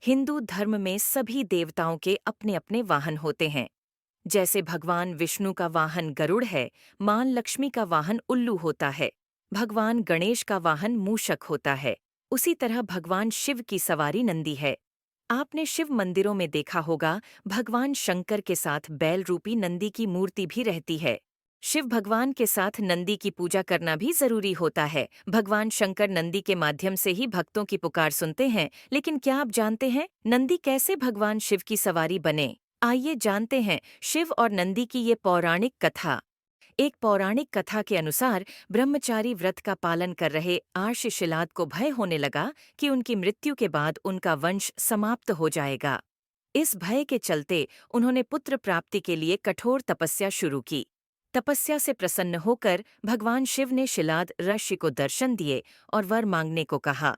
हिंदू धर्म में सभी देवताओं के अपने अपने वाहन होते हैं। जैसे भगवान विष्णु का वाहन गरुड़ है, मां लक्ष्मी का वाहन उल्लू होता है, भगवान गणेश का वाहन मूषक होता है। उसी तरह भगवान शिव की सवारी नंदी है। आपने शिव मंदिरों में देखा होगा, भगवान शंकर के साथ बैल रूपी नंदी की मूर्ति भी रहती है। शिव भगवान के साथ नंदी की पूजा करना भी जरूरी होता है। भगवान शंकर नंदी के माध्यम से ही भक्तों की पुकार सुनते हैं। लेकिन क्या आप जानते हैं नंदी कैसे भगवान शिव की सवारी बने? आइए जानते हैं शिव और नंदी की ये पौराणिक कथा। एक पौराणिक कथा के अनुसार ब्रह्मचारी व्रत का पालन कर रहे आर्षशिलाद को भय होने लगा कि उनकी मृत्यु के बाद उनका वंश समाप्त हो जाएगा। इस भय के चलते उन्होंने पुत्र प्राप्ति के लिए कठोर तपस्या शुरू की। तपस्या से प्रसन्न होकर भगवान शिव ने शिलाद ऋषि को दर्शन दिए और वर मांगने को कहा।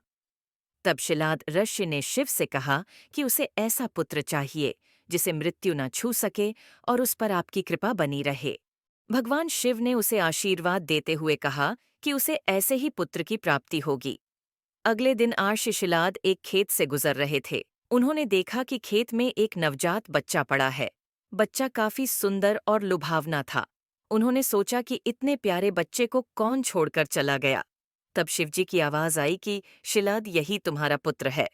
तब शिलाद ऋषि ने शिव से कहा कि उसे ऐसा पुत्र चाहिए जिसे मृत्यु न छू सके और उस पर आपकी कृपा बनी रहे। भगवान शिव ने उसे आशीर्वाद देते हुए कहा कि उसे ऐसे ही पुत्र की प्राप्ति होगी। अगले दिन आर्षशिलाद एक खेत से गुजर रहे थे। उन्होंने देखा कि खेत में एक नवजात बच्चा पड़ा है। बच्चा काफी सुंदर और लुभावना था। उन्होंने सोचा कि इतने प्यारे बच्चे को कौन छोड़कर चला गया। तब शिवजी की आवाज आई कि शिलाद, यही तुम्हारा पुत्र है।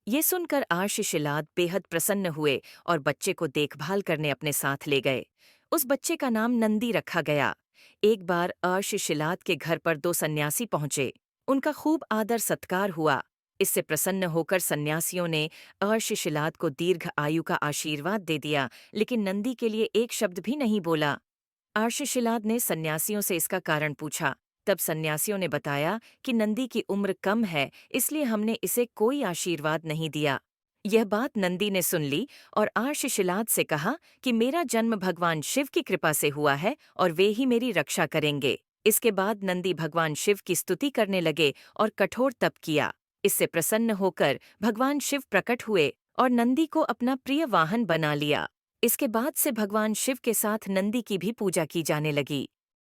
ये सुनकर आर्षशिलाद बेहद प्रसन्न हुए और बच्चे को देखभाल करने अपने साथ ले गए। उस बच्चे का नाम नंदी रखा गया। एक बार आर्षशिलाद के घर पर दो सन्यासी पहुंचे। उनका खूब आदर सत्कार हुआ। इससे प्रसन्न होकर सन्यासियों ने आर्षशिलाद को दीर्घ आयु का आशीर्वाद दे दिया, लेकिन नंदी के लिए एक शब्द भी नहीं बोला। आर्षशिलाद ने सन्यासियों से इसका कारण पूछा। तब सन्यासियों ने बताया कि नंदी की उम्र कम है, इसलिए हमने इसे कोई आशीर्वाद नहीं दिया। यह बात नंदी ने सुन ली और आर्षशिलाद से कहा कि मेरा जन्म भगवान शिव की कृपा से हुआ है और वे ही मेरी रक्षा करेंगे। इसके बाद नंदी भगवान शिव की स्तुति करने लगे और कठोर तप किया। इससे प्रसन्न होकर भगवान शिव प्रकट हुए और नंदी को अपना प्रिय वाहन बना लिया। इसके बाद से भगवान शिव के साथ नंदी की भी पूजा की जाने लगी।